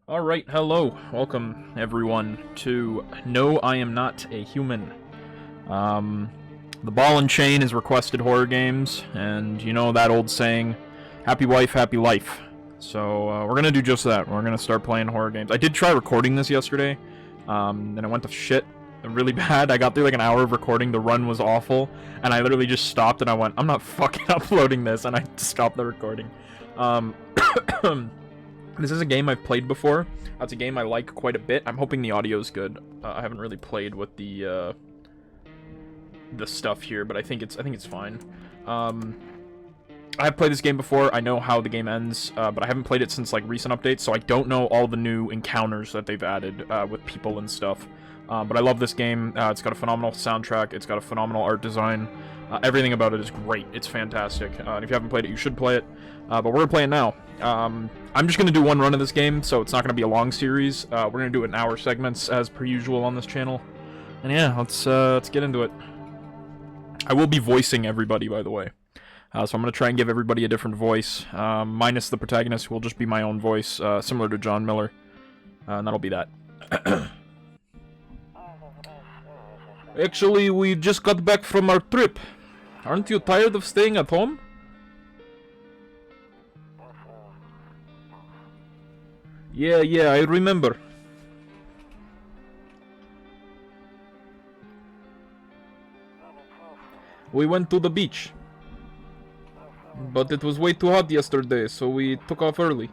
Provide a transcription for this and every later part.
Alright, hello. Welcome, everyone, to No, I Am Not a Human. The Ball and Chain has requested horror games, and you know that old saying, happy wife, happy life. So, we're gonna do just that. We're gonna start playing horror games. I did try recording this yesterday, then it went to shit really bad. I got through like an hour of recording, the run was awful, and I literally just stopped and I went, I'm not fucking uploading this, and I stopped the recording. This is a game I've played before. It's a game I like quite a bit. I'm hoping the audio's good. I haven't really played with the stuff here, but I think it's fine. I have played this game before. I know how the game ends, but I haven't played it since like recent updates, so I don't know all the new encounters that they've added with people and stuff. But I love this game. It's got a phenomenal soundtrack. It's got a phenomenal art design. Everything about it is great. It's fantastic. And if you haven't played it, you should play it. But we're gonna play it now. I'm just gonna do one run of this game, so it's not gonna be a long series. We're gonna do it in hour segments as per usual on this channel. And yeah, let's get into it. I will be voicing everybody, by the way. So I'm gonna try and give everybody a different voice, minus the protagonist, who will just be my own voice, similar to John Miller. And that'll be that. Actually, we just got back from our trip. Aren't you tired of staying at home? Yeah, I remember. We went to the beach. But it was way too hot yesterday, so we took off early.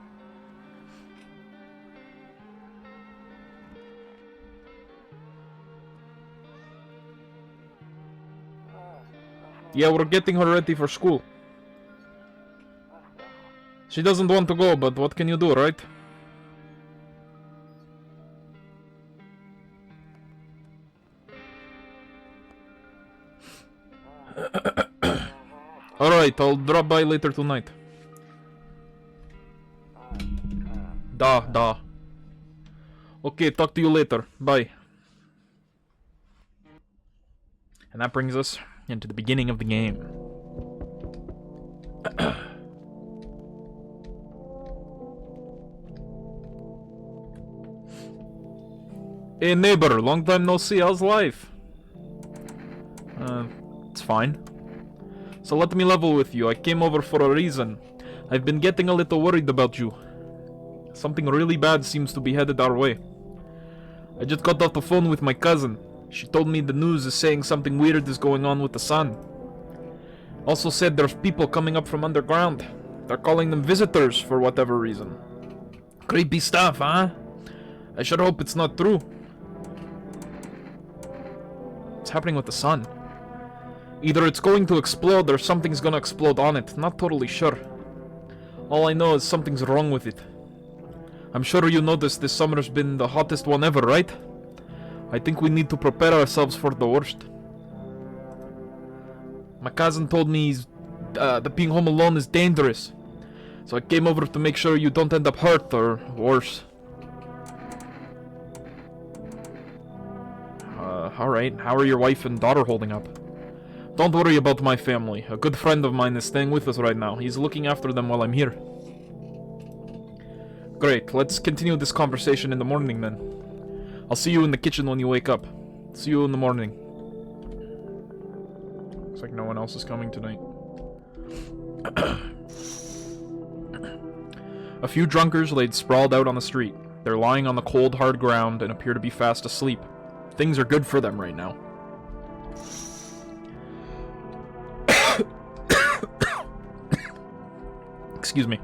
Yeah, we're getting her ready for school. She doesn't want to go, but what can you do, right? Alright, I'll drop by later tonight. Da. Okay, talk to you later. Bye. And that brings us into the beginning of the game. Hey neighbor, long time no see, how's life? It's fine. So let me level with you, I came over for a reason. I've been getting a little worried about you. Something really bad seems to be headed our way. I just got off the phone with my cousin. She told me the news is saying something weird is going on with the sun. Also said there's people coming up from underground. They're calling them visitors for whatever reason. Creepy stuff, huh? I sure hope it's not true. What's happening with the sun? Either it's going to explode or something's gonna explode on it. Not totally sure. All I know is something's wrong with it. I'm sure you noticed this summer's been the hottest one ever, right? I think we need to prepare ourselves for the worst. My cousin told me that being home alone is dangerous. So I came over to make sure you don't end up hurt or worse. Alright, how are your wife and daughter holding up? Don't worry about my family. A good friend of mine is staying with us right now. He's looking after them while I'm here. Great, let's continue this conversation in the morning then. I'll see you in the kitchen when you wake up. See you in the morning. Looks like no one else is coming tonight. A few drunkards laid sprawled out on the street. They're lying on the cold, hard ground and appear to be fast asleep. Things are good for them right now. Excuse me.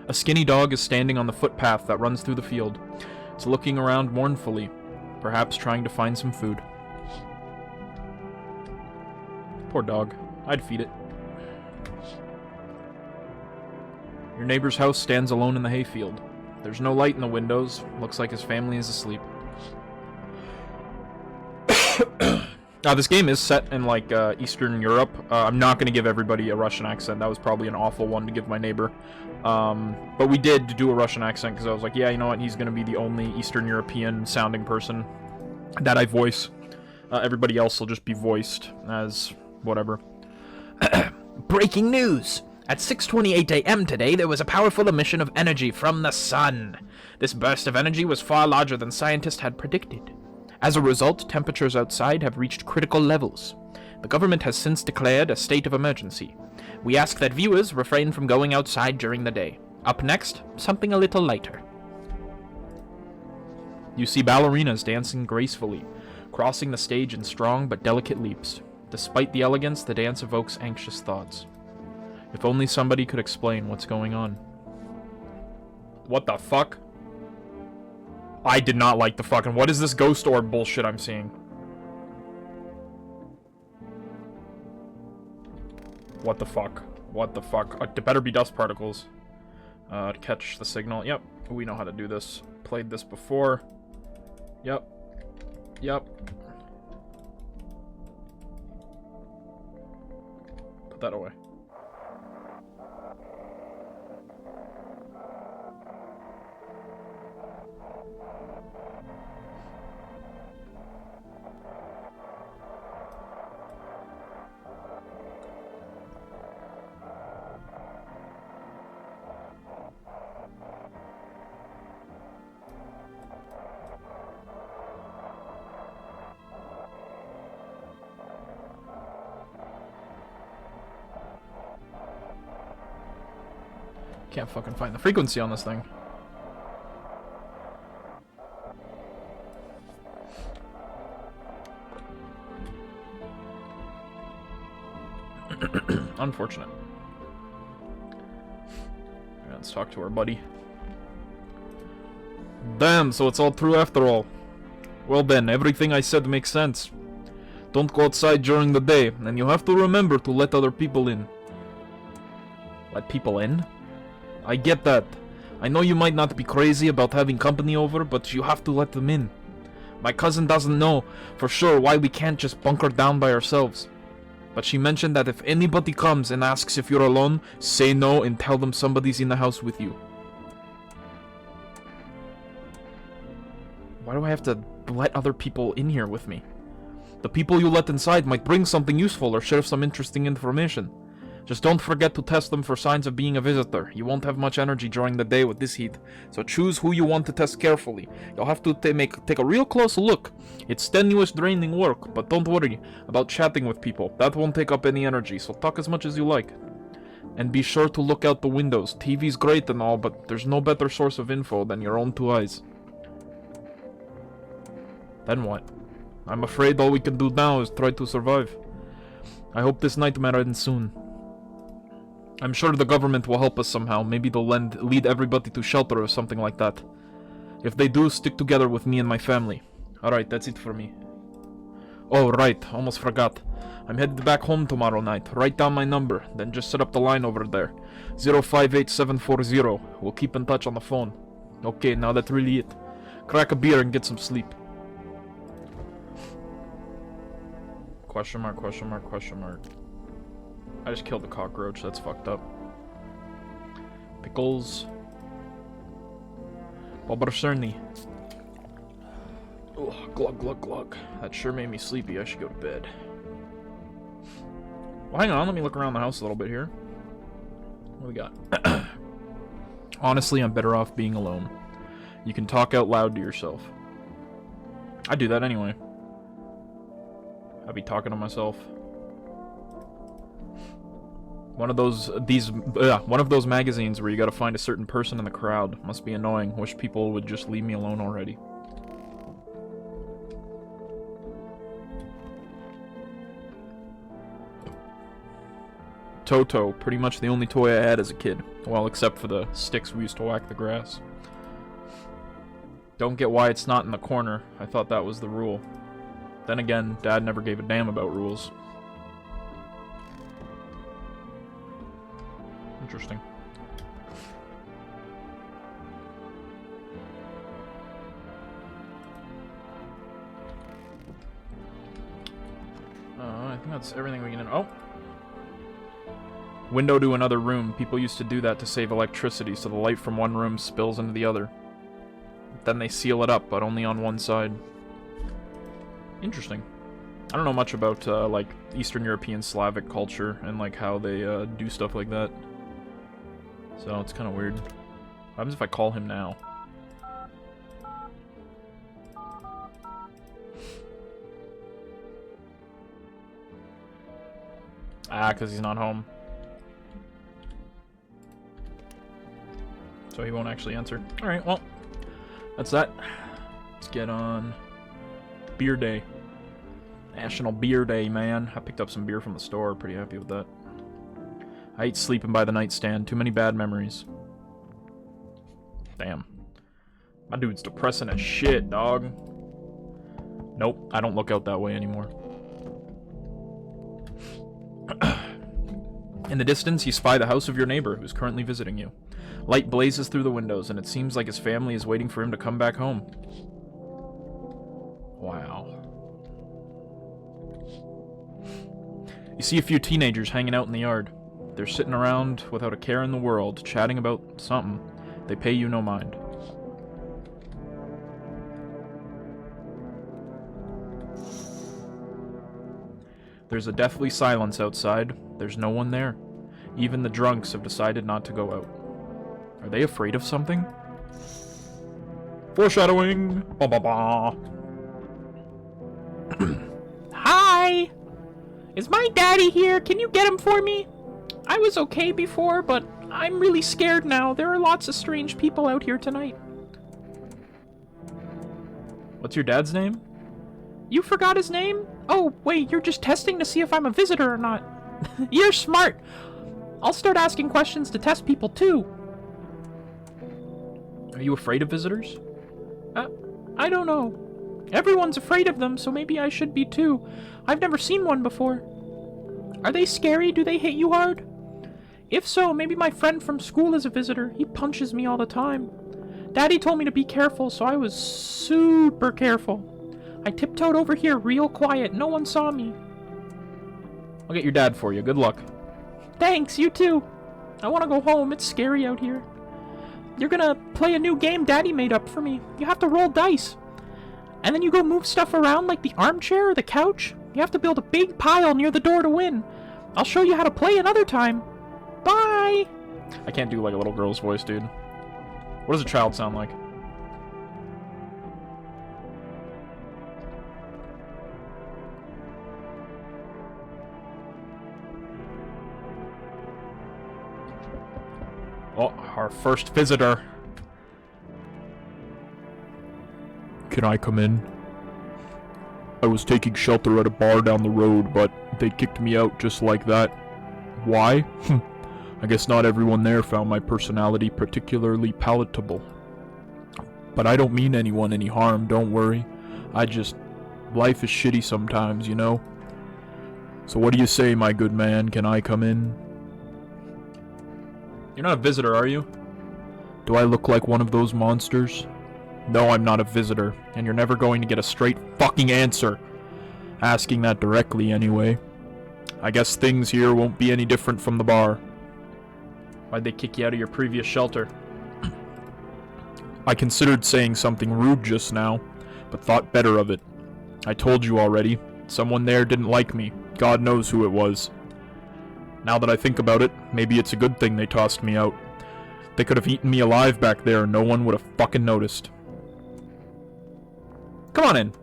A skinny dog is standing on the footpath that runs through the field. It's looking around mournfully, perhaps trying to find some food. Poor dog. I'd feed it. Your neighbor's house stands alone in the hayfield. There's no light in the windows. Looks like his family is asleep. Now, this game is set in, like, Eastern Europe. I'm not going to give everybody a Russian accent. That was probably an awful one to give my neighbor. But we did do a Russian accent, because I was like, yeah, you know what, he's going to be the only Eastern European-sounding person that I voice. Everybody else will just be voiced as whatever. Breaking news! At 6:28 a.m. today, there was a powerful emission of energy from the sun. This burst of energy was far larger than scientists had predicted. As a result, temperatures outside have reached critical levels. The government has since declared a state of emergency. We ask that viewers refrain from going outside during the day. Up next, something a little lighter. You see ballerinas dancing gracefully, crossing the stage in strong but delicate leaps. Despite the elegance, the dance evokes anxious thoughts. If only somebody could explain what's going on. What the fuck? I did not like the fucking... What is this ghost orb bullshit I'm seeing? What the fuck? What the fuck? There better be dust particles. To catch the signal. Yep, we know how to do this. Played this before. Yep. Yep. Put that away. Can't fucking find the frequency on this thing. Unfortunate. Right, let's talk to our buddy. Damn, so it's all true after all. Well then, everything I said makes sense. Don't go outside during the day, and you have to remember to let other people in. Let people in? I get that. I know you might not be crazy about having company over, but you have to let them in. My cousin doesn't know for sure why we can't just bunker down by ourselves. But she mentioned that if anybody comes and asks if you're alone, say no and tell them somebody's in the house with you. Why do I have to let other people in here with me? The people you let inside might bring something useful or share some interesting information. Just don't forget to test them for signs of being a visitor. You won't have much energy during the day with this heat, so choose who you want to test carefully. You'll have to take a real close look. It's strenuous, draining work, but don't worry about chatting with people. That won't take up any energy, so talk as much as you like. And be sure to look out the windows. TV's great and all, but there's no better source of info than your own two eyes. Then what? I'm afraid all we can do now is try to survive. I hope this nightmare ends soon. I'm sure the government will help us somehow. Maybe they'll lead everybody to shelter or something like that. If they do, stick together with me and my family. Alright, that's it for me. Oh, right. Almost forgot. I'm headed back home tomorrow night. Write down my number, then just set up the line over there. 058740. We'll keep in touch on the phone. Okay, now that's really it. Crack a beer and get some sleep. Question mark, question mark, question mark. I just killed the cockroach, that's fucked up. Pickles. Bobarcerny. Oh, glug, glug, glug. That sure made me sleepy, I should go to bed. Well, hang on, let me look around the house a little bit here. What do we got? Honestly, I'm better off being alone. You can talk out loud to yourself. I do that anyway. I'd be talking to myself. One of those magazines where you gotta find a certain person in the crowd. Must be annoying. Wish people would just leave me alone already. Toto, pretty much the only toy I had as a kid. Well, except for the sticks we used to whack the grass. Don't get why it's not in the corner. I thought that was the rule. Then again, Dad never gave a damn about rules. Interesting. I think that's everything we can... Oh! Window to another room. People used to do that to save electricity, so the light from one room spills into the other. Then they seal it up, but only on one side. Interesting. I don't know much about, like, Eastern European Slavic culture and, like, how they, do stuff like that. So it's kind of weird. What happens if I call him now? Ah, because he's not home. So he won't actually answer. Alright, well, that's that. Let's get on Beer Day. National Beer Day, man. I picked up some beer from the store. Pretty happy with that. I hate sleeping by the nightstand. Too many bad memories. Damn. My dude's depressing as shit, dog. Nope, I don't look out that way anymore. In the distance, you spy the house of your neighbor, who's currently visiting you. Light blazes through the windows, and it seems like his family is waiting for him to come back home. Wow. You see a few teenagers hanging out in the yard. They're sitting around without a care in the world, chatting about something. They pay you no mind. There's a deathly silence outside. There's no one there. Even the drunks have decided not to go out. Are they afraid of something? Foreshadowing! Ba ba ba! Hi! Is my daddy here? Can you get him for me? I was okay before, but I'm really scared now. There are lots of strange people out here tonight. What's your dad's name? You forgot his name? Oh, wait, you're just testing to see if I'm a visitor or not. You're smart. I'll start asking questions to test people, too. Are you afraid of visitors? I don't know. Everyone's afraid of them, so maybe I should be, too. I've never seen one before. Are they scary? Do they hit you hard? If so, maybe my friend from school is a visitor. He punches me all the time. Daddy told me to be careful, so I was super careful. I tiptoed over here real quiet. No one saw me. I'll get your dad for you. Good luck. Thanks, you too. I want to go home. It's scary out here. You're gonna play a new game Daddy made up for me. You have to roll dice. And then you go move stuff around like the armchair or the couch. You have to build a big pile near the door to win. I'll show you how to play another time. Bye! I can't do like a little girl's voice, dude. What does a child sound like? Oh, our first visitor. Can I come in? I was taking shelter at a bar down the road, but they kicked me out just like that. Why? I guess not everyone there found my personality particularly palatable. But I don't mean anyone any harm, don't worry. Life is shitty sometimes, you know? So what do you say, my good man? Can I come in? You're not a visitor, are you? Do I look like one of those monsters? No, I'm not a visitor, and you're never going to get a straight fucking answer. Asking that directly, anyway. I guess things here won't be any different from the bar. Why'd they kick you out of your previous shelter? I considered saying something rude just now, but thought better of it. I told you already. Someone there didn't like me. God knows who it was. Now that I think about it, maybe it's a good thing they tossed me out. They could have eaten me alive back there and no one would have fucking noticed. Come on in.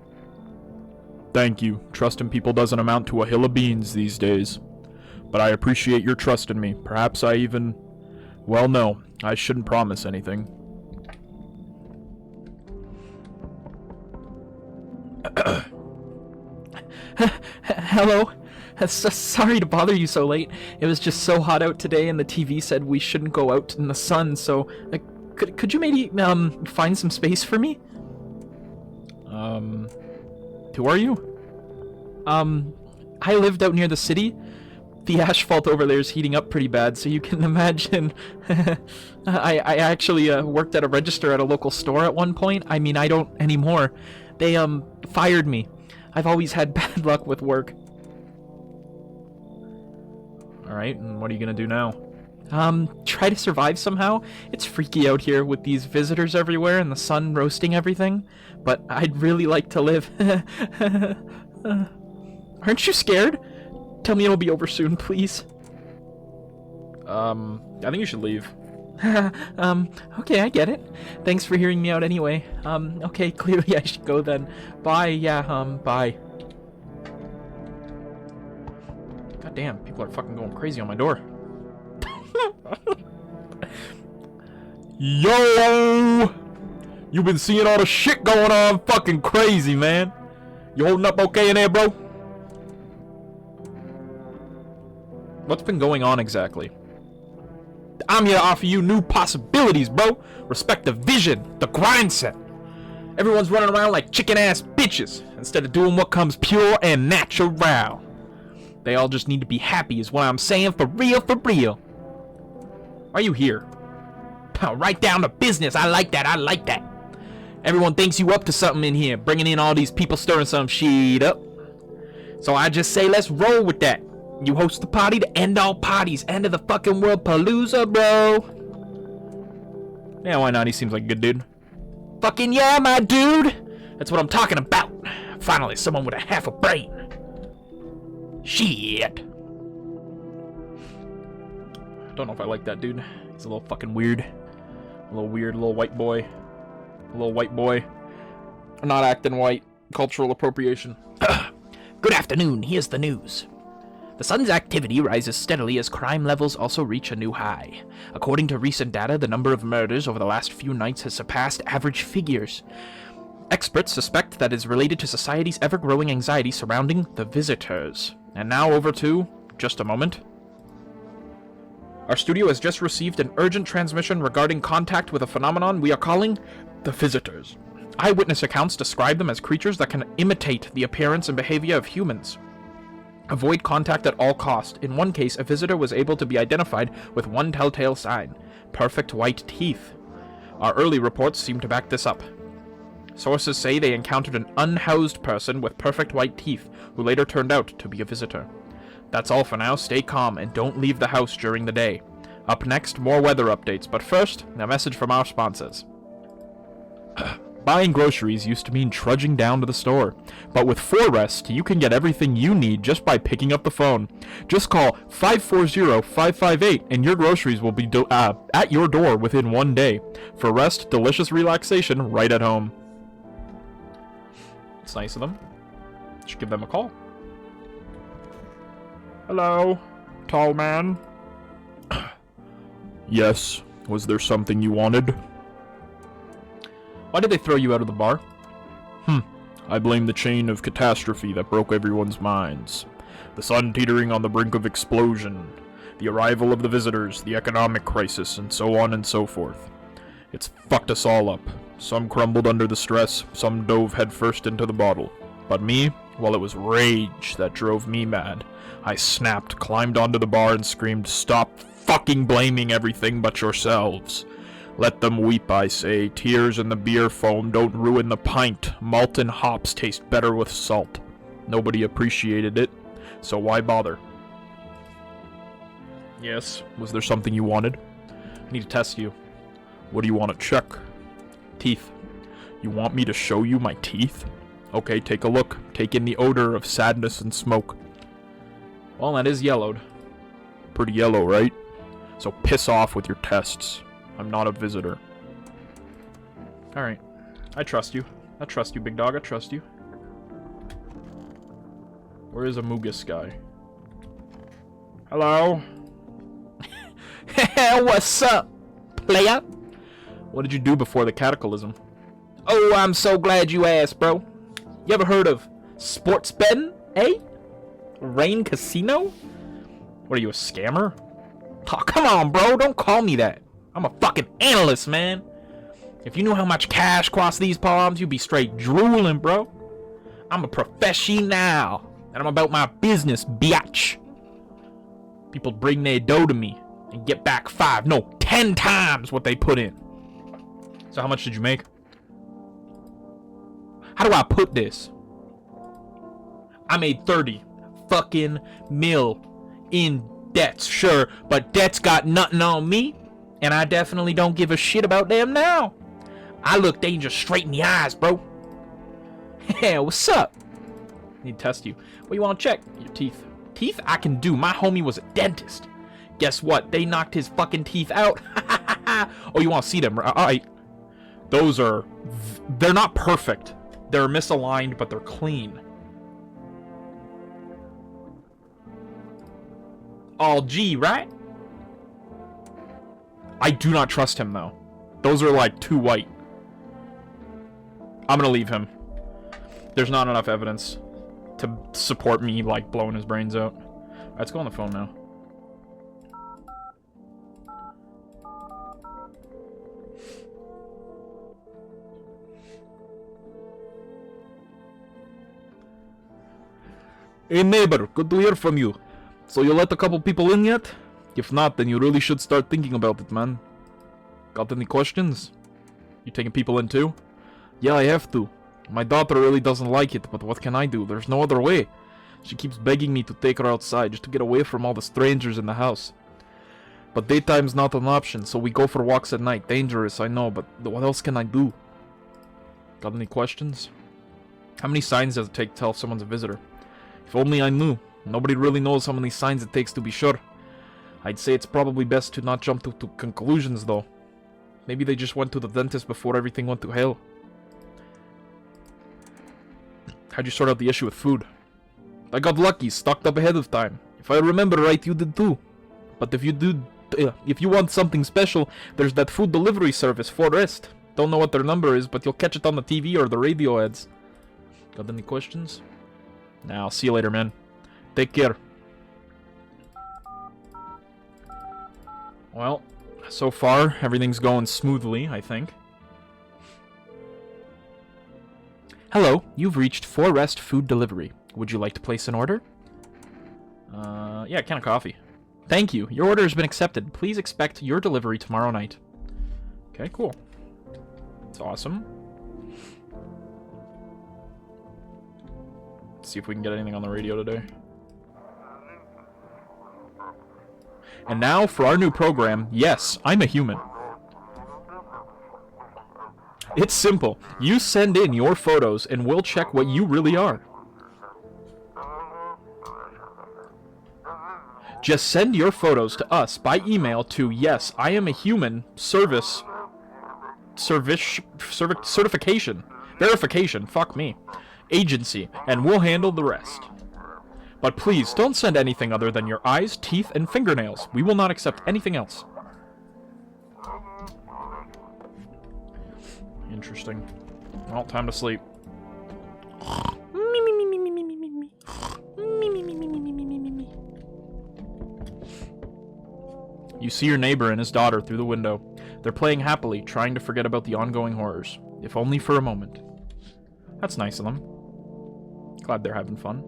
Thank you. Trust in people doesn't amount to a hill of beans these days. But I appreciate your trust in me. Perhaps I even... Well, no. I shouldn't promise anything. Hello. Sorry to bother you so late. It was just so hot out today and the TV said we shouldn't go out in the sun, so... could you maybe, find some space for me? Who are you? I lived out near the city. The asphalt over there is heating up pretty bad, so you can imagine. I actually worked at a register at a local store at one point. I mean, I don't anymore. They fired me. I've always had bad luck with work. Alright, and what are you gonna do now? Try to survive somehow. It's freaky out here with these visitors everywhere and the sun roasting everything. But I'd really like to live. Aren't you scared? Tell me it'll be over soon, please. I think you should leave. Okay, I get it. Thanks for hearing me out anyway. Okay, clearly I should go then. Bye, yeah, bye. God damn, people are fucking going crazy on my door. Yo! You been seeing all the shit going on? Fucking crazy, man. You holding up okay in there, bro? What's been going on exactly? I'm here to offer you new possibilities, bro. Respect the vision, the grind set. Everyone's running around like chicken-ass bitches instead of doing what comes pure and natural. They all just need to be happy is what I'm saying, for real, for real. Why are you here? Right down to business. I like that, I like that. Everyone thinks you up to something in here, bringing in all these people stirring some shit up. So I just say let's roll with that. You host the party to end all parties, end of the fucking world palooza, bro. Yeah, why not? He seems like a good dude. Fucking yeah, my dude. That's what I'm talking about. Finally, someone with a half a brain. Shit. Don't know if I like that dude. He's a little fucking weird. A little weird, little white boy. A little white boy. Not acting white. Cultural appropriation. Good afternoon, here's the news. The sun's activity rises steadily as crime levels also reach a new high. According to recent data, the number of murders over the last few nights has surpassed average figures. Experts suspect that it is related to society's ever-growing anxiety surrounding the visitors. And now over to... just a moment. Our studio has just received an urgent transmission regarding contact with a phenomenon we are calling the visitors. Eyewitness accounts describe them as creatures that can imitate the appearance and behavior of humans. Avoid contact at all costs. In one case, a visitor was able to be identified with one telltale sign: perfect white teeth. Our early reports seem to back this up. Sources say they encountered an unhoused person with perfect white teeth, who later turned out to be a visitor. That's all for now. Stay calm and don't leave the house during the day. Up next, more weather updates, but first, a message from our sponsors. Buying groceries used to mean trudging down to the store, but with 4Rest, you can get everything you need just by picking up the phone. Just call 540-558 and your groceries will be at your door within 1 day. 4Rest, delicious relaxation right at home. It's nice of them. Should give them a call. Hello, tall man. Yes, was there something you wanted? Why did they throw you out of the bar? I blame the chain of catastrophe that broke everyone's minds. The sun teetering on the brink of explosion, the arrival of the visitors, the economic crisis, and so on and so forth. It's fucked us all up. Some crumbled under the stress, some dove headfirst into the bottle. But me, well, it was rage that drove me mad. I snapped, climbed onto the bar, and screamed, "Stop fucking blaming everything but yourselves. Let them weep, I say. Tears in the beer foam don't ruin the pint. Malt and hops taste better with salt." Nobody appreciated it, so why bother? Yes, was there something you wanted? I need to test you. What do you want to check? Teeth. You want me to show you my teeth? Okay, take a look. Take in the odor of sadness and smoke. Well, that is yellowed. Pretty yellow, right? So piss off with your tests. I'm not a visitor. Alright. I trust you. I trust you, big dog. I trust you. Where is Amogus guy? Hello? What's up, playa? What did you do before the cataclysm? Oh, I'm so glad you asked, bro. You ever heard of sports betting, eh? Rain Casino? What are you, a scammer? Oh, come on, bro. Don't call me that. I'm a fucking analyst, man. If you knew how much cash crossed these palms, you'd be straight drooling, bro. I'm a professional, and I'm about my business, biatch. People bring their dough to me and get back 5, no, 10 times what they put in. So how much did you make? How do I put this? I made 30 fucking mil in debts, sure, but debts got nothing on me, and I definitely don't give a shit about them now. I look danger straight in the eyes, bro. Yeah, what's up? Need to test you. What you want to check? Your teeth. Teeth I can do. My homie was a dentist. Guess what? They knocked his fucking teeth out. Oh, you want to see them? Alright. Those are... They're not perfect. They're misaligned, but they're clean. All G, right? I do not trust him, though. Those are, like, too white. I'm gonna leave him. There's not enough evidence to support me, like, blowing his brains out. Alright, let's go on the phone now. Hey neighbor, good to hear from you. So you let a couple people in yet? If not, then you really should start thinking about it, man. Got any questions? You taking people in too? Yeah, I have to. My daughter really doesn't like it, but what can I do? There's no other way. She keeps begging me to take her outside just to get away from all the strangers in the house. But daytime's not an option, so we go for walks at night. Dangerous, I know, but what else can I do? Got any questions? How many signs does it take to tell if someone's a visitor? If only I knew. Nobody really knows how many signs it takes to be sure. I'd say it's probably best to not jump to conclusions, though. Maybe they just went to the dentist before everything went to hell. How'd you sort out the issue with food? I got lucky, stocked up ahead of time. If I remember right, you did too. But if you want something special, there's that food delivery service, Forest. Don't know what their number is, but you'll catch it on the TV or the radio ads. Got any questions? Nah, I'll see you later, man. Take care. Well, so far, everything's going smoothly, I think. Hello, you've reached Forest Food Delivery. Would you like to place an order? Yeah, a can of coffee. Thank you. Your order has been accepted. Please expect your delivery tomorrow night. Okay, cool. That's awesome. Let's see if we can get anything on the radio today. And now for our new program, Yes, I'm a Human. It's simple. You send in your photos and we'll check what you really are. Just send your photos to us by email to Yes, I Am a Human verification, fuck me, agency, and we'll handle the rest. But please, don't send anything other than your eyes, teeth, and fingernails. We will not accept anything else. Interesting. Well, time to sleep. You see your neighbor and his daughter through the window. They're playing happily, trying to forget about the ongoing horrors, if only for a moment. That's nice of them. Glad they're having fun.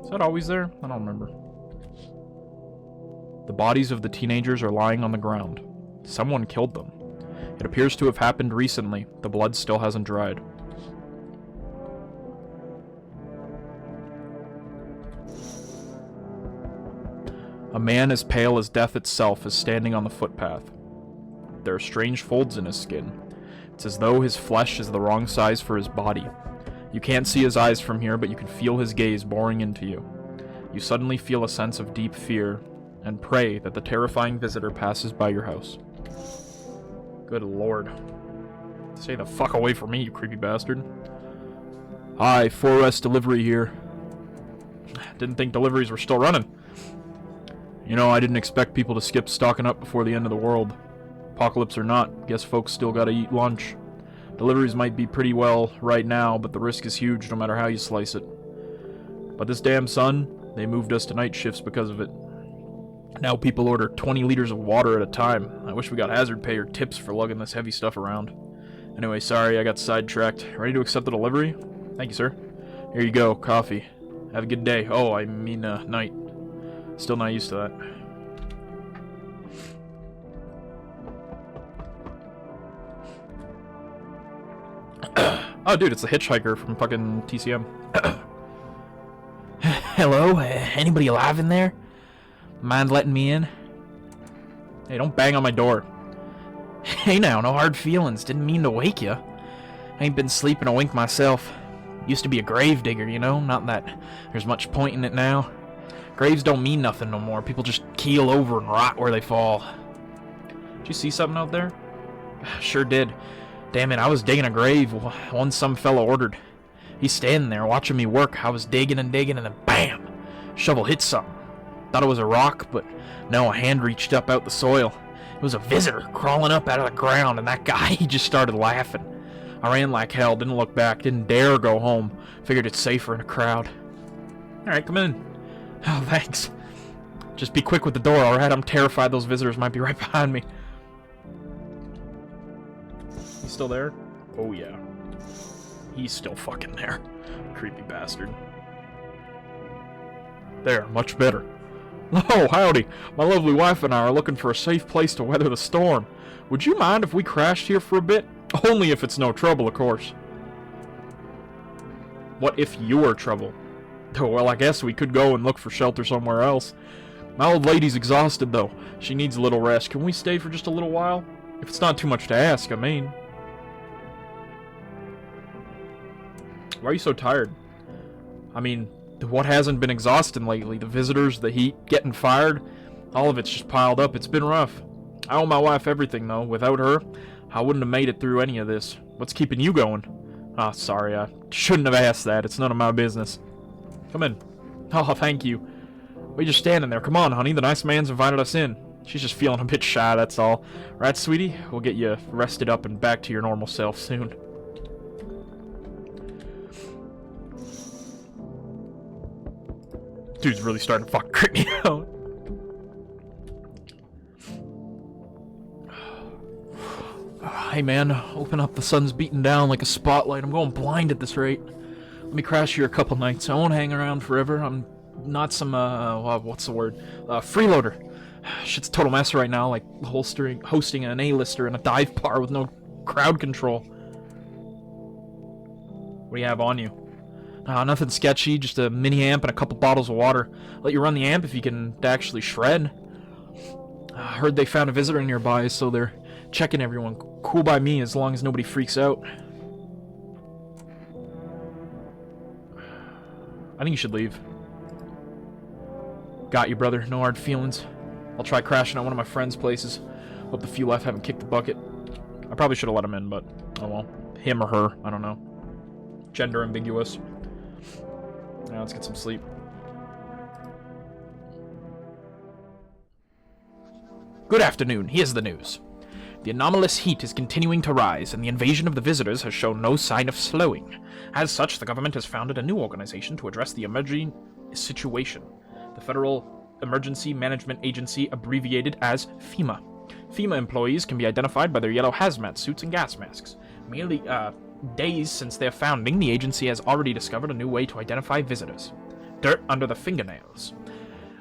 Is that always there? I don't remember. The bodies of the teenagers are lying on the ground. Someone killed them. It appears to have happened recently. The blood still hasn't dried. A man as pale as death itself is standing on the footpath. There are strange folds in his skin. It's as though his flesh is the wrong size for his body. You can't see his eyes from here, but you can feel his gaze boring into you. You suddenly feel a sense of deep fear, and pray that the terrifying visitor passes by your house. Good lord. Stay the fuck away from me, you creepy bastard. Hi, Forest Delivery here. Didn't think deliveries were still running. You know, I didn't expect people to skip stocking up before the end of the world. Apocalypse or not, guess folks still gotta eat lunch. Deliveries might be pretty well right now, but the risk is huge no matter how you slice it. But this damn sun, they moved us to night shifts because of it. Now people order 20 liters of water at a time. I wish we got hazard pay or tips for lugging this heavy stuff around. Anyway, sorry, I got sidetracked. Ready to accept the delivery? Thank you, sir. Here you go, coffee. Have a good day. Oh, I mean, night. Still not used to that. Oh, dude, it's the hitchhiker from fucking TCM. Hello? Anybody alive in there? Mind letting me in? Hey, don't bang on my door. Hey now, no hard feelings. Didn't mean to wake you. Ain't been sleeping a wink myself. Used to be a grave digger, you know? Not that there's much point in it now. Graves don't mean nothing no more. People just keel over and rot where they fall. Did you see something out there? Sure did. Damn it, I was digging a grave, one some fella ordered. He's standing there watching me work. I was digging and digging, and then BAM! Shovel hit something. Thought it was a rock, but no, a hand reached up out the soil. It was a visitor crawling up out of the ground, and that guy, he just started laughing. I ran like hell, didn't look back, didn't dare go home. Figured it's safer in a crowd. Alright, come in. Oh, thanks. Just be quick with the door, alright? I'm terrified those visitors might be right behind me. He's still there? Oh, yeah. He's still fucking there. Creepy bastard. There, much better. Oh, howdy. My lovely wife and I are looking for a safe place to weather the storm. Would you mind if we crashed here for a bit? Only if it's no trouble, of course. What if you're trouble? Oh, well, I guess we could go and look for shelter somewhere else. My old lady's exhausted, though. She needs a little rest. Can we stay for just a little while? If it's not too much to ask, I mean. Why are you so tired? I mean, what hasn't been exhausting lately? The visitors, the heat, getting fired? All of it's just piled up. It's been rough. I owe my wife everything, though. Without her, I wouldn't have made it through any of this. What's keeping you going? Ah, sorry, I shouldn't have asked that. It's none of my business. Come in. Oh, thank you. We're just standing there. Come on, honey. The nice man's invited us in. She's just feeling a bit shy, that's all. Right, sweetie? We'll get you rested up and back to your normal self soon. Dude's really starting to fucking creep me out. Hey man, open up, the sun's beating down like a spotlight. I'm going blind at this rate. Let me crash here a couple nights. I won't hang around forever. I'm not some, what's the word? Freeloader. Shit's a total mess right now, like hosting an A-lister in a dive bar with no crowd control. What do you have on you? Nothing sketchy, just a mini amp and a couple bottles of water. Let you run the amp if you can actually shred. I heard they found a visitor nearby, so they're checking everyone. Cool by me, as long as nobody freaks out. I think you should leave. Got you, brother. No hard feelings. I'll try crashing at one of my friends' places. Hope the few left haven't kicked the bucket. I probably should have let him in, but oh well. Him or her, I don't know. Gender ambiguous. Now let's get some sleep. Good afternoon. Here's the news. The anomalous heat is continuing to rise, and the invasion of the visitors has shown no sign of slowing. As such, the government has founded a new organization to address the emerging situation. The Federal Emergency Management Agency, abbreviated as FEMA. FEMA employees can be identified by their yellow hazmat suits and gas masks. Merely, days since their founding, the agency has already discovered a new way to identify visitors. Dirt under the fingernails.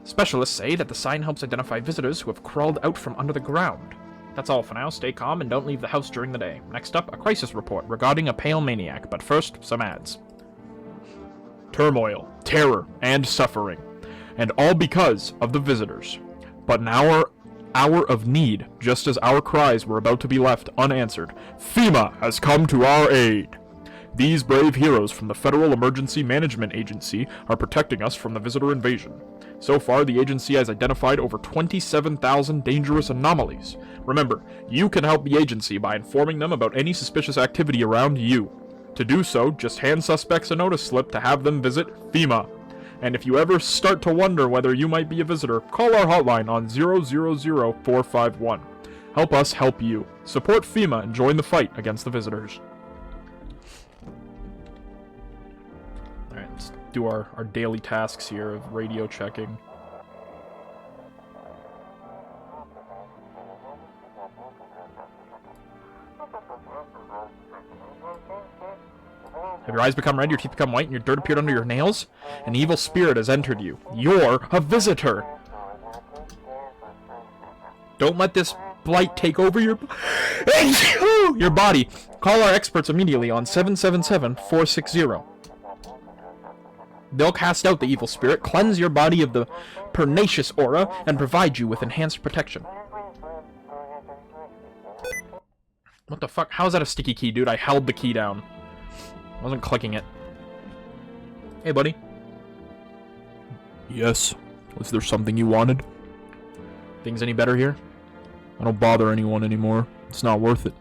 Specialists say that the sign helps identify visitors who have crawled out from under the ground. That's all for now. Stay calm and don't leave the house during the day. Next up, a crisis report regarding a pale maniac, but first, some ads. Turmoil, terror, and suffering. And all because of the visitors. But in our hour of need, just as our cries were about to be left unanswered, FEMA has come to our aid. These brave heroes from the Federal Emergency Management Agency are protecting us from the visitor invasion. So far, the agency has identified over 27,000 dangerous anomalies. Remember, you can help the agency by informing them about any suspicious activity around you. To do so, just hand suspects a notice slip to have them visit FEMA. And if you ever start to wonder whether you might be a visitor, call our hotline on 000-451. Help us help you. Support FEMA and join the fight against the visitors. Alright, let's do our daily tasks here of radio checking. Have your eyes become red, your teeth become white, and your dirt appeared under your nails? An evil spirit has entered you. You're a visitor! Don't let this blight take over your body. Call our experts immediately on 777-460. They'll cast out the evil spirit, cleanse your body of the pernicious aura, and provide you with enhanced protection. What the fuck? How is that a sticky key, dude? I held the key down. I wasn't clicking it. Hey, buddy. Yes. Was there something you wanted? Things any better here? I don't bother anyone anymore. It's not worth it.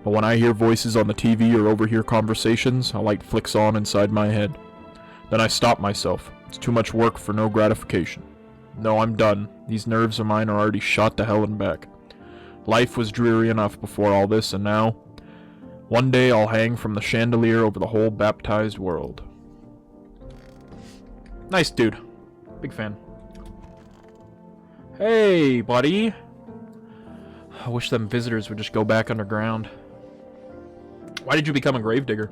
But when I hear voices on the TV or overhear conversations, a light flicks on inside my head. Then I stop myself. It's too much work for no gratification. No, I'm done. These nerves of mine are already shot to hell and back. Life was dreary enough before all this, and now... One day I'll hang from the chandelier over the whole baptized world. Nice dude. Big fan. Hey, buddy. I wish them visitors would just go back underground. Why did you become a gravedigger?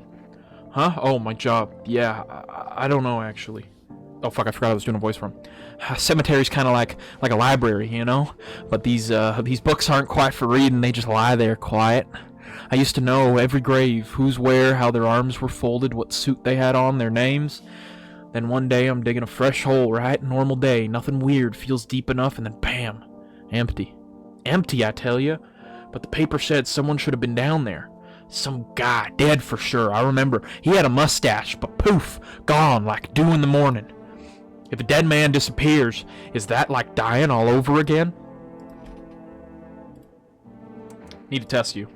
Huh? Oh, my job. Yeah, I don't know, actually. Oh, fuck, I forgot I was doing a voice for him. Cemetery's kind of like a library, you know? But these books aren't quite for reading. They just lie there quiet. I used to know every grave, who's where, how their arms were folded, what suit they had on, their names. Then one day I'm digging a fresh hole, right? Normal day, nothing weird, feels deep enough, and then bam, empty. Empty, I tell you. But the paper said someone should have been down there. Some guy, dead for sure, I remember. He had a mustache, but poof, gone like dew in the morning. If a dead man disappears, is that like dying all over again? Need to test you.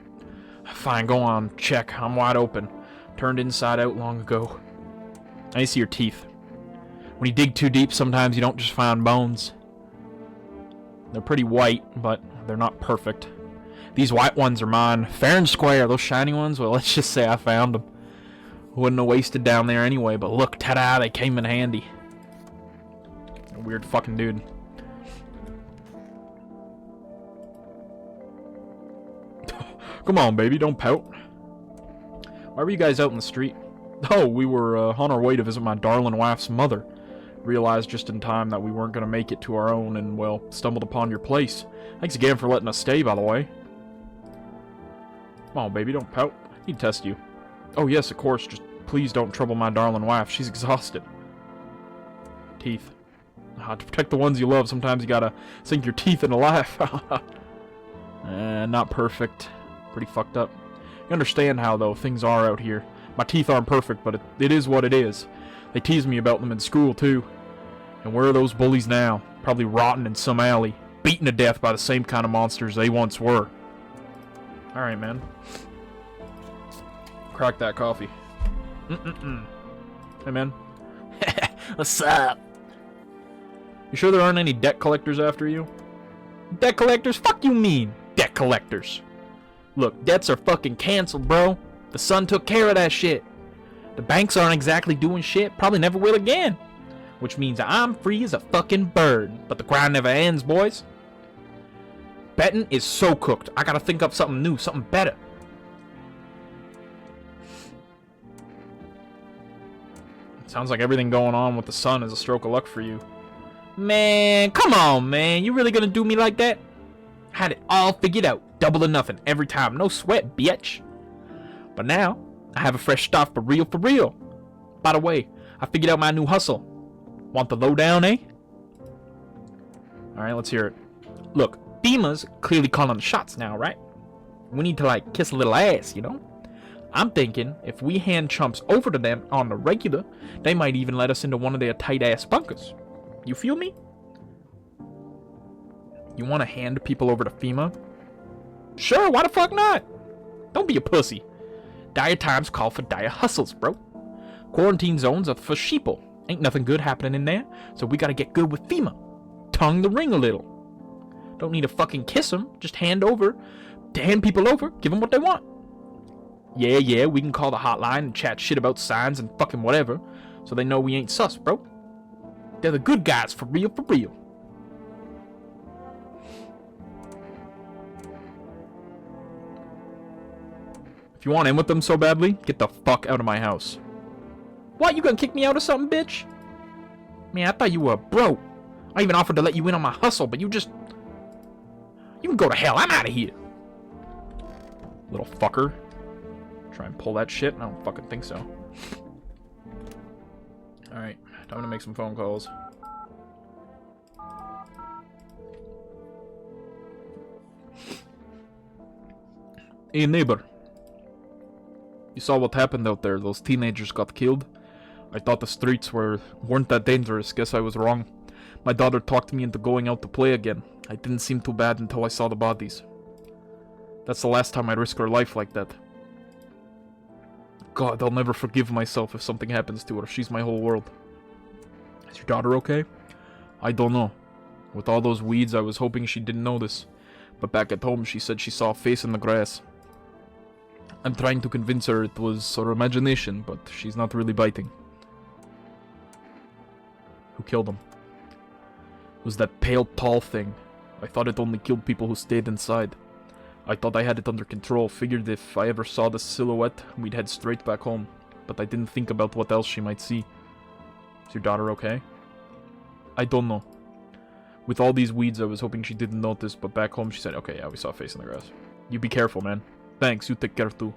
Fine, go on, check. I'm wide open. Turned inside out long ago. I need to see your teeth. When you dig too deep, sometimes you don't just find bones. They're pretty white, but they're not perfect. These white ones are mine. Fair and square. Those shiny ones, well, let's just say I found them. Wouldn't have wasted down there anyway, but look, ta-da, they came in handy. A weird fucking dude. Come on, baby, don't pout. Why were you guys out in the street? Oh, we were on our way to visit my darling wife's mother. Realized just in time that we weren't going to make it to our own and, well, stumbled upon your place. Thanks again for letting us stay, by the way. Come on, baby, don't pout. I need to test you. Oh, yes, of course. Just please don't trouble my darling wife. She's exhausted. Teeth. To protect the ones you love, sometimes you gotta sink your teeth into life. Not perfect. Pretty fucked up. You understand how, though, things are out here. My teeth aren't perfect, but it is what it is. They tease me about them in school, too. And where are those bullies now? Probably rotting in some alley, beaten to death by the same kind of monsters they once were. Alright, man. Crack that coffee. Hey, man. What's up? You sure there aren't any debt collectors after you? Debt collectors? Fuck you mean, debt collectors? Look, debts are fucking canceled, bro. The Sun took care of that shit. The banks aren't exactly doing shit. Probably never will again. Which means I'm free as a fucking bird. But the grind never ends, boys. Betting is so cooked. I gotta think up something new, something better. Sounds like everything going on with the Sun is a stroke of luck for you. Man, come on, man. You really gonna do me like that? Had it all figured out. Double or nothing every time. No sweat, bitch. But now, I have a fresh start for real, for real. By the way, I figured out my new hustle. Want the lowdown, eh? Alright, let's hear it. Look, FEMA's clearly calling the shots now, right? We need to, like, kiss a little ass, you know? I'm thinking if we hand chumps over to them on the regular, they might even let us into one of their tight-ass bunkers. You feel me? You want to hand people over to FEMA? Sure, why the fuck not? Don't be a pussy. Dire times call for dire hustles, bro. Quarantine zones are for sheeple. Ain't nothing good happening in there, so we gotta get good with FEMA. Tongue the ring a little. Don't need to fucking kiss them, just hand people over, give them what they want. Yeah, we can call the hotline and chat shit about signs and fucking whatever, so they know we ain't sus, bro. They're the good guys, for real, for real. If you want in with them so badly, get the fuck out of my house. What, you gonna kick me out or something, bitch? Man, I thought you were a bro. I even offered to let you in on my hustle, but you can go to hell, I'm out of here. Little fucker. Try and pull that shit? I don't fucking think so. Alright, time to make some phone calls. Hey, neighbor. You saw what happened out there. Those teenagers got killed. I thought the streets weren't that dangerous. Guess I was wrong. My daughter talked me into going out to play again. I didn't seem too bad until I saw the bodies. That's the last time I'd risk her life like that. God, I'll never forgive myself if something happens to her. She's my whole world. Is your daughter okay? I don't know. With all those weeds, I was hoping she didn't notice. But back at home, she said she saw a face in the grass. I'm trying to convince her it was her imagination, but she's not really biting. Who killed him? It was that pale, tall thing. I thought it only killed people who stayed inside. I thought I had it under control, figured if I ever saw the silhouette, we'd head straight back home. But I didn't think about what else she might see. Is your daughter okay? I don't know. With all these weeds, I was hoping she didn't notice, but back home she said, okay, yeah, we saw a face in the grass. You be careful, man. Thanks, you take care too.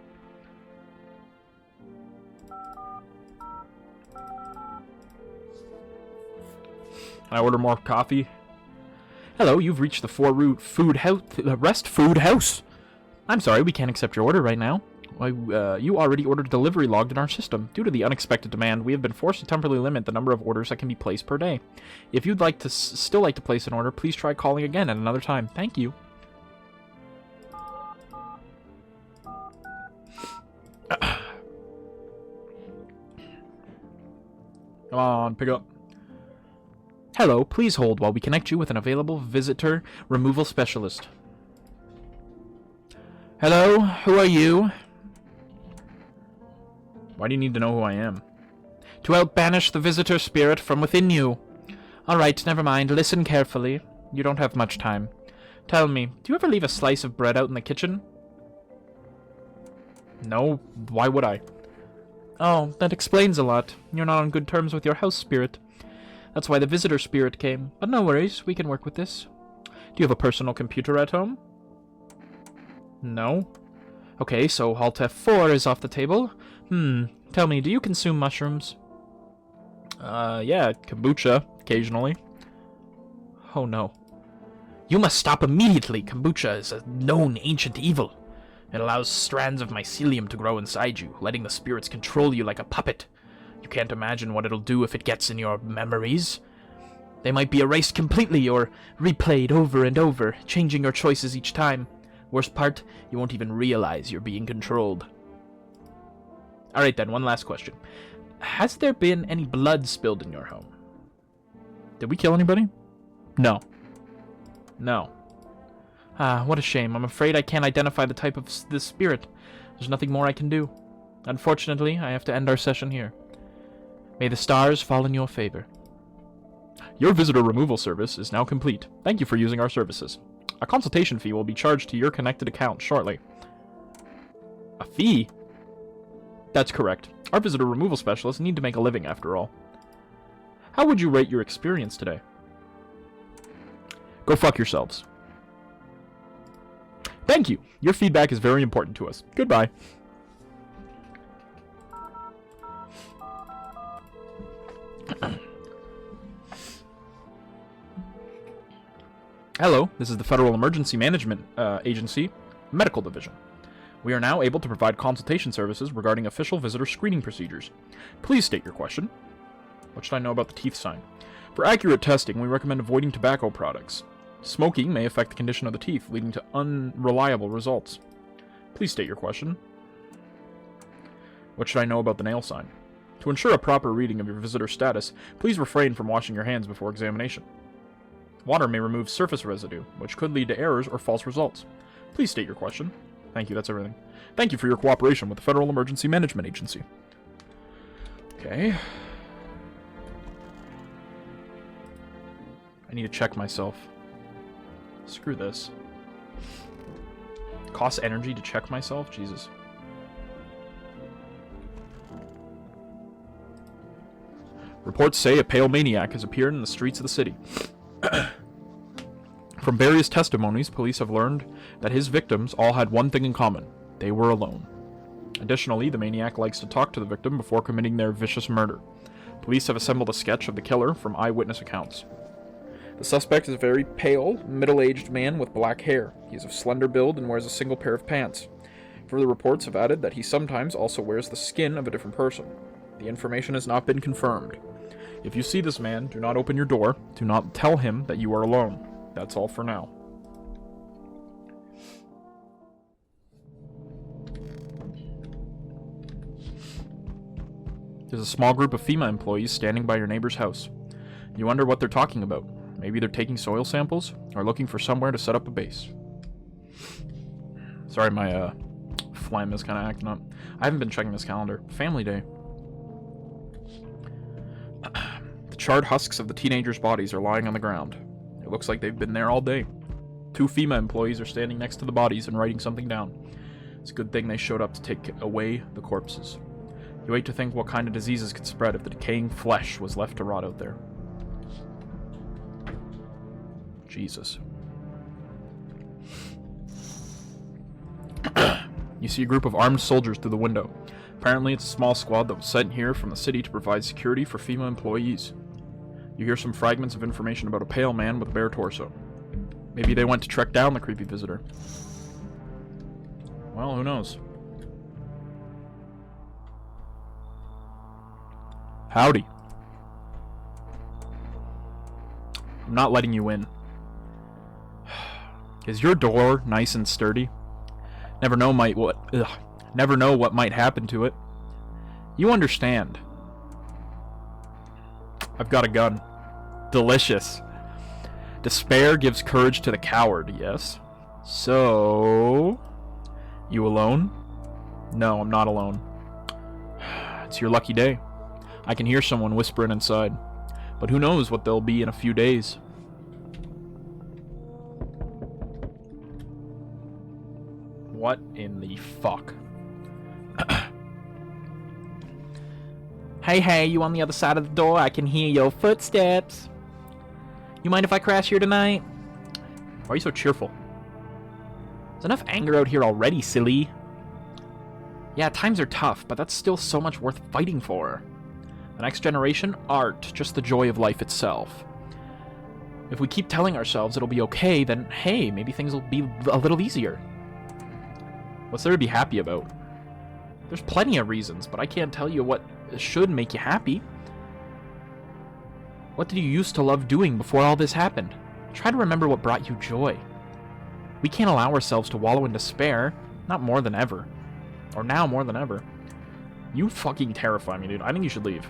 Can I order more coffee? Hello, you've reached the Four-Root Food House. Rest Food House. I'm sorry, we can't accept your order right now. You already ordered delivery logged in our system. Due to the unexpected demand, we have been forced to temporarily limit the number of orders that can be placed per day. If you'd like to still like to place an order, please try calling again at another time. Thank you. Come on, pick up. Hello, please hold while we connect you with an available visitor removal specialist. Hello, who are you? Why do you need to know who I am? To help banish the visitor spirit from within you. Alright, never mind. Listen carefully. You don't have much time. Tell me, do you ever leave a slice of bread out in the kitchen? No, why would I? Oh, that explains a lot. You're not on good terms with your house spirit. That's why the visitor spirit came. But no worries, we can work with this. Do you have a personal computer at home? No. Okay, so Alt F4 is off the table. Tell me, do you consume mushrooms? Yeah, kombucha, occasionally. Oh no. You must stop immediately. Kombucha is a known ancient evil. It allows strands of mycelium to grow inside you, letting the spirits control you like a puppet. You can't imagine what it'll do if it gets in your memories. They might be erased completely or replayed over and over, changing your choices each time. Worst part, you won't even realize you're being controlled. Alright then, one last question. Has there been any blood spilled in your home? Did we kill anybody? No. No. Ah, what a shame. I'm afraid I can't identify the type of this spirit. There's nothing more I can do. Unfortunately, I have to end our session here. May the stars fall in your favor. Your visitor removal service is now complete. Thank you for using our services. A consultation fee will be charged to your connected account shortly. A fee? That's correct. Our visitor removal specialists need to make a living after all. How would you rate your experience today? Go fuck yourselves. Thank you. Your feedback is very important to us. Goodbye. Hello, this is the Federal Emergency Management Agency, Medical Division. We are now able to provide consultation services regarding official visitor screening procedures. Please state your question. What should I know about the teeth sign? For accurate testing, we recommend avoiding tobacco products. Smoking may affect the condition of the teeth, leading to unreliable results. Please state your question. What should I know about the nail sign? To ensure a proper reading of your visitor status, please refrain from washing your hands before examination. Water may remove surface residue, which could lead to errors or false results. Please state your question. Thank you, that's everything. Thank you for your cooperation with the Federal Emergency Management Agency. Okay. I need to check myself. Screw this. Costs energy to check myself? Jesus. Reports say a pale maniac has appeared in the streets of the city. From various testimonies, police have learned that his victims all had one thing in common. They were alone. Additionally, the maniac likes to talk to the victim before committing their vicious murder. Police have assembled a sketch of the killer from eyewitness accounts. The suspect is a very pale, middle-aged man with black hair. He is of slender build and wears a single pair of pants. Further reports have added that he sometimes also wears the skin of a different person. The information has not been confirmed. If you see this man, do not open your door. Do not tell him that you are alone. That's all for now. There's a small group of FEMA employees standing by your neighbor's house. You wonder what they're talking about. Maybe they're taking soil samples, or looking for somewhere to set up a base. Sorry, my phlegm is kind of acting up. I haven't been checking this calendar. Family Day. The charred husks of the teenagers' bodies are lying on the ground. It looks like they've been there all day. 2 FEMA employees are standing next to the bodies and writing something down. It's a good thing they showed up to take away the corpses. You hate to think what kind of diseases could spread if the decaying flesh was left to rot out there. Jesus. You see a group of armed soldiers through the window. Apparently it's a small squad that was sent here from the city to provide security for FEMA employees. You hear some fragments of information about a pale man with a bare torso. Maybe they went to track down the creepy visitor. Well, who knows? Howdy. I'm not letting you in. Is your door nice and sturdy? Never know what might happen to it. You understand. I've got a gun. Delicious. Despair gives courage to the coward, yes? So... You alone? No, I'm not alone. It's your lucky day. I can hear someone whispering inside. But who knows what they'll be in a few days. What in the fuck? Hey, you on the other side of the door? I can hear your footsteps. You mind if I crash here tonight? Why are you so cheerful? There's enough anger out here already, silly. Yeah, times are tough, but that's still so much worth fighting for. The next generation? Art. Just the joy of life itself. If we keep telling ourselves it'll be okay, then hey, maybe things will be a little easier. What's there to be happy about? There's plenty of reasons, but I can't tell you what should make you happy. What did you used to love doing before all this happened? Try to remember what brought you joy. We can't allow ourselves to wallow in despair, not more than ever. Or now more than ever. You fucking terrify me, dude. I think you should leave.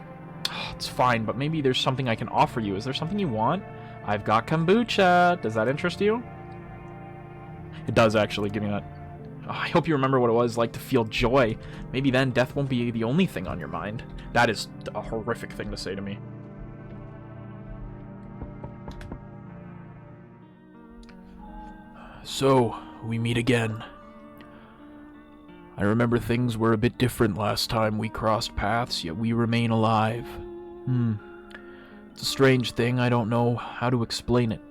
It's fine, but maybe there's something I can offer you. Is there something you want? I've got kombucha. Does that interest you? It does, actually. Give me that. I hope you remember what it was like to feel joy. Maybe then death won't be the only thing on your mind. That is a horrific thing to say to me. So, we meet again. I remember things were a bit different last time we crossed paths, yet we remain alive. It's a strange thing, I don't know how to explain it.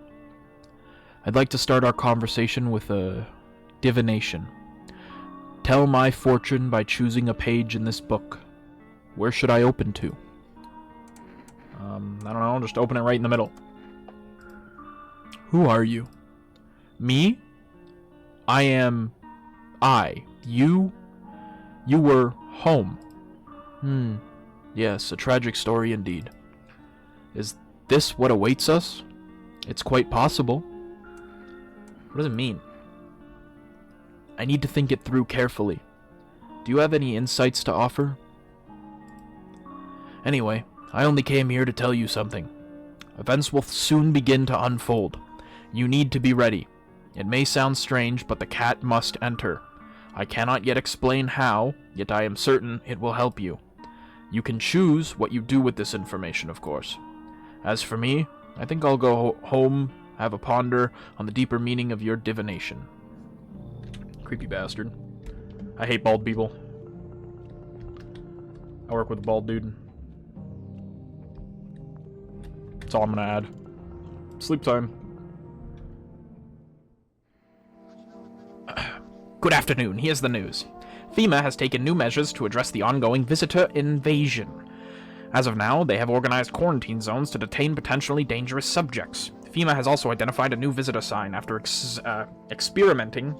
I'd like to start our conversation with a divination. Tell my fortune by choosing a page in this book. Where should I open to? I don't know, just open it right in the middle. Who are you? Me? I am... You were home. Yes, a tragic story indeed. Is this what awaits us? It's quite possible. What does it mean? I need to think it through carefully. Do you have any insights to offer? Anyway, I only came here to tell you something. Events will soon begin to unfold. You need to be ready. It may sound strange, but the cat must enter. I cannot yet explain how, yet I am certain it will help you. You can choose what you do with this information, of course. As for me, I think I'll go home, have a ponder on the deeper meaning of your divination. Creepy bastard. I hate bald people. I work with a bald dude. That's all I'm gonna add. Sleep time. Good afternoon, here's the news. FEMA has taken new measures to address the ongoing visitor invasion. As of now, they have organized quarantine zones to detain potentially dangerous subjects. FEMA has also identified a new visitor sign after experimenting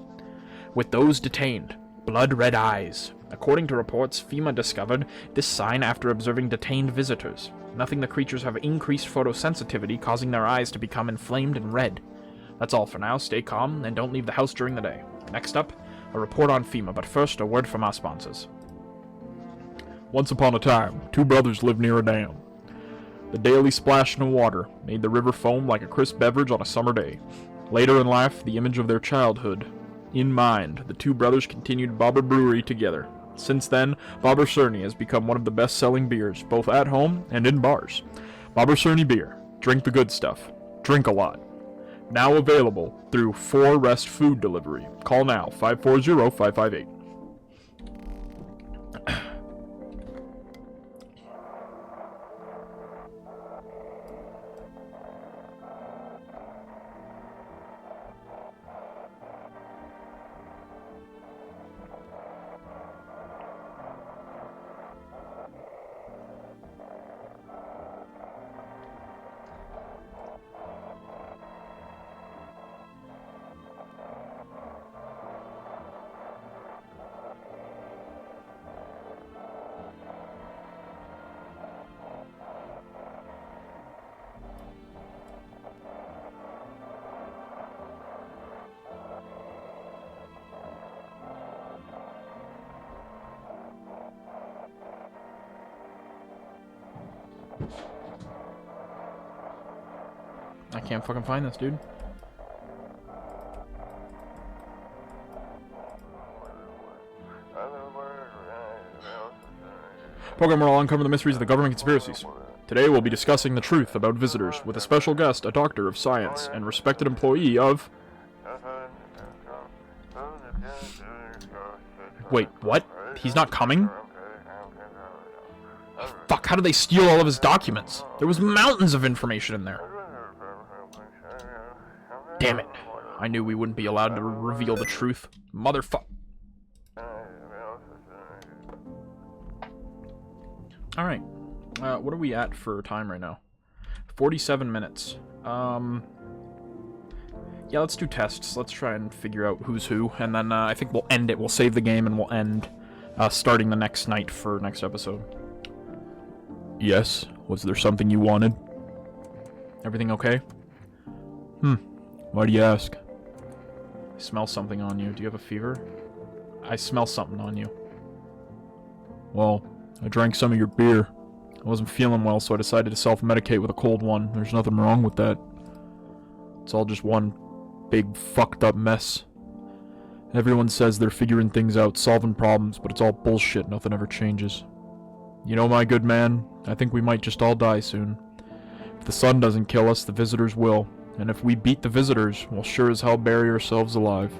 with those detained. Blood red eyes. According to reports, FEMA discovered this sign after observing detained visitors. Nothing the creatures have increased photosensitivity, causing their eyes to become inflamed and red. That's all for now. Stay calm and don't leave the house during the day. Next up, a report on FEMA, but first, a word from our sponsors. Once upon a time, two brothers lived near a dam. The daily splashing of water made the river foam like a crisp beverage on a summer day. Later in life, the image of their childhood in mind, the two brothers continued Bobber Brewery together. Since then, Bobber Cerny has become one of the best-selling beers, both at home and in bars. Bobber Cerny beer. Drink the good stuff. Drink a lot. Now available through 4 Rest Food Delivery. Call now, 540-558. I can't fucking find this, dude. Program where I'll uncover the mysteries of the government conspiracies. Today we'll be discussing the truth about visitors with a special guest, a doctor of science, and respected employee of... Wait, what? He's not coming? Fuck, how did they steal all of his documents? There was mountains of information in there. Damn it. I knew we wouldn't be allowed to reveal the truth. Motherfuck. Alright. What are we at for time right now? 47 minutes. Yeah, let's do tests. Let's try and figure out who's who. And then I think we'll end it. We'll save the game and we'll end starting the next night for next episode. Yes? Was there something you wanted? Everything okay? Why do you ask? I smell something on you. Do you have a fever? I smell something on you. Well, I drank some of your beer. I wasn't feeling well, so I decided to self-medicate with a cold one. There's nothing wrong with that. It's all just one big fucked up mess. Everyone says they're figuring things out, solving problems, but it's all bullshit. Nothing ever changes. You know, my good man, I think we might just all die soon. If the sun doesn't kill us, the visitors will. And if we beat the visitors, we'll sure as hell bury ourselves alive.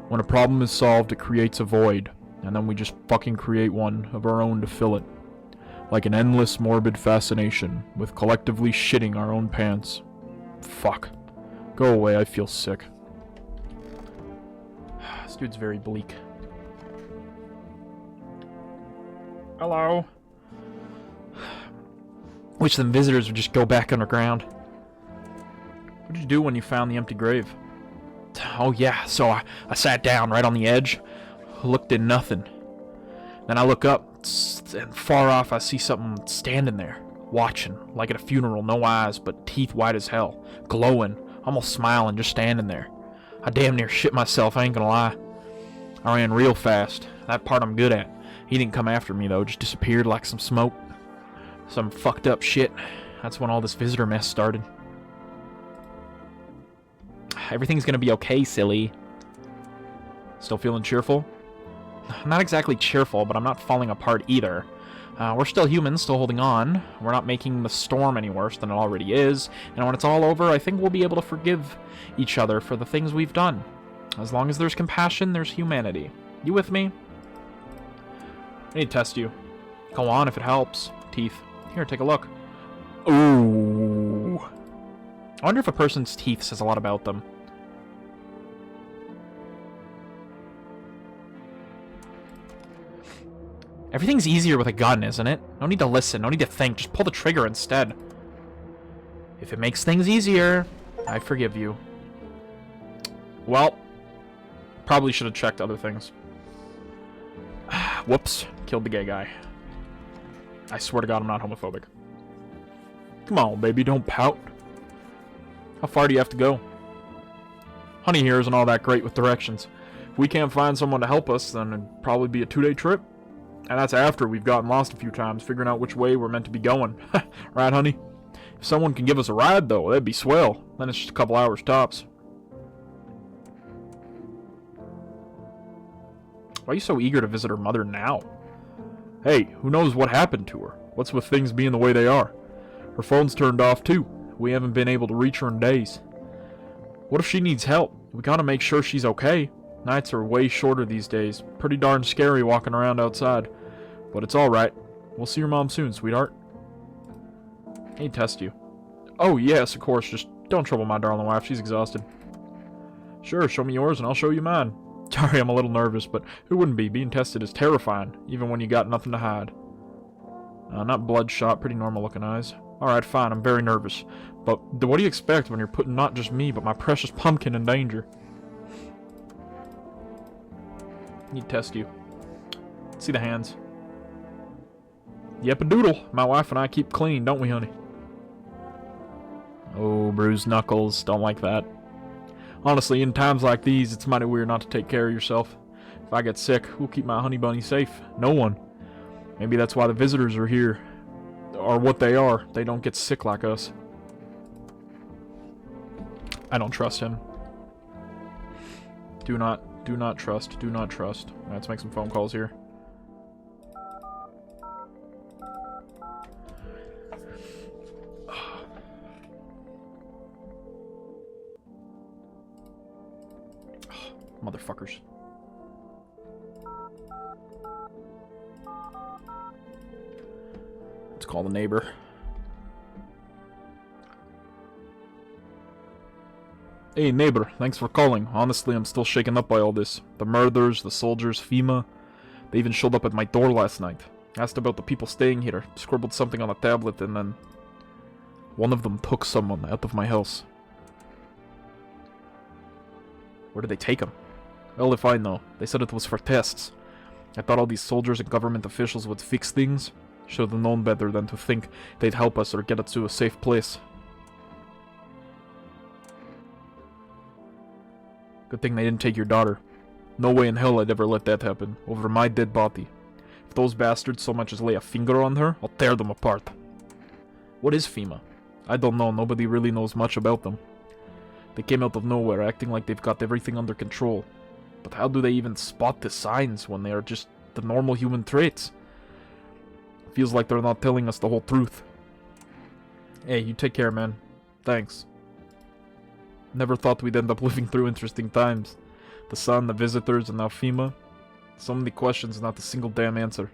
When a problem is solved, it creates a void, and then we just fucking create one of our own to fill it. Like an endless morbid fascination, with collectively shitting our own pants. Fuck. Go away, I feel sick. This dude's very bleak. Hello? Wish them visitors would just go back underground. What did you do when you found the empty grave? Oh yeah, so I sat down right on the edge, looked at nothing. Then I look up, and far off I see something standing there, watching, like at a funeral, no eyes, but teeth white as hell, glowing, almost smiling, just standing there. I damn near shit myself, I ain't gonna lie. I ran real fast, that part I'm good at. He didn't come after me though, just disappeared like some smoke. Some fucked up shit. That's when all this visitor mess started. Everything's gonna be okay, silly. Still feeling cheerful? Not exactly cheerful, but I'm not falling apart either. We're still humans, still holding on. We're not making the storm any worse than it already is. And when it's all over, I think we'll be able to forgive each other for the things we've done. As long as there's compassion, there's humanity. You with me? I need to test you. Go on if it helps. Teeth. Here, take a look. Ooh. I wonder if a person's teeth says a lot about them. Everything's easier with a gun, isn't it? No need to listen, no need to think, just pull the trigger instead. If it makes things easier, I forgive you. Well, probably should have checked other things. Whoops, killed the gay guy. I swear to God I'm not homophobic. Come on, baby, don't pout. How far do you have to go? Honey here isn't all that great with directions. If we can't find someone to help us, then it'd probably be a 2-day trip. And that's after we've gotten lost a few times, figuring out which way we're meant to be going. Right, honey? If someone can give us a ride, though, that'd be swell. Then it's just a couple hours tops. Why are you so eager to visit her mother now? Hey, who knows what happened to her? What's with things being the way they are? Her phone's turned off, too. We haven't been able to reach her in days. What if she needs help? We gotta make sure she's okay. Nights are way shorter these days. Pretty darn scary walking around outside. But it's alright. We'll see your mom soon, sweetheart. I need to test you. Oh, yes, of course. Just don't trouble my darling wife. She's exhausted. Sure, show me yours and I'll show you mine. Sorry, I'm a little nervous, but who wouldn't be? Being tested is terrifying, even when you got nothing to hide. Not bloodshot, pretty normal looking eyes. Alright, fine, I'm very nervous. But what do you expect when you're putting not just me, but my precious pumpkin in danger? I need to test you. See the hands. Yep, a doodle. My wife and I keep clean, don't we, honey? Oh, bruised knuckles. Don't like that. Honestly, in times like these, it's mighty weird not to take care of yourself. If I get sick, who'll keep my honey bunny safe? No one. Maybe that's why the visitors are here. Or what they are. They don't get sick like us. I don't trust him. Do not trust. Do not trust. Let's make some phone calls here. Motherfuckers. Let's call the neighbor. Hey, neighbor, thanks for calling. Honestly, I'm still shaken up by all this. The murders, the soldiers, FEMA. They even showed up at my door last night. Asked about the people staying here. Scribbled something on a tablet and then... one of them took someone out of my house. Where did they take him? Well, if I know. They said it was for tests. I thought all these soldiers and government officials would fix things. Should have known better than to think they'd help us or get us to a safe place. Good thing they didn't take your daughter. No way in hell I'd ever let that happen. Over my dead body. If those bastards so much as lay a finger on her, I'll tear them apart. What is FEMA? I don't know. Nobody really knows much about them. They came out of nowhere, acting like they've got everything under control. But how do they even spot the signs when they are just the normal human traits? Feels like they're not telling us the whole truth. Hey, you take care, man. Thanks. Never thought we'd end up living through interesting times. The sun, the visitors, and now FEMA. So many questions, not a single damn answer.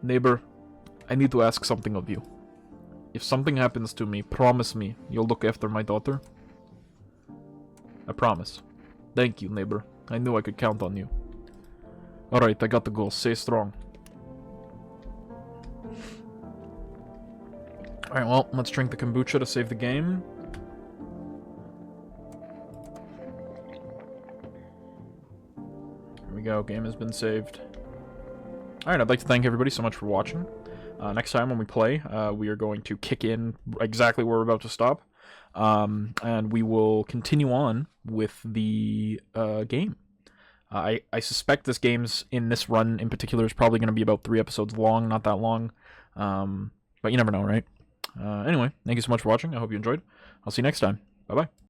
Neighbor, I need to ask something of you. If something happens to me, promise me you'll look after my daughter. I promise. Thank you, neighbor. I knew I could count on you. Alright, I got to go. Stay strong. Alright, well, let's drink the kombucha to save the game. Here we go. Game has been saved. Alright, I'd like to thank everybody so much for watching. Next time when we play, we are going to kick in exactly where we're about to stop. And we will continue on with the game. I suspect this game's, in this run in particular, is probably going to be about 3 episodes long, not that long. But you never know, right? Anyway, thank you so much for watching. I hope you enjoyed. I'll see you next time. Bye-bye.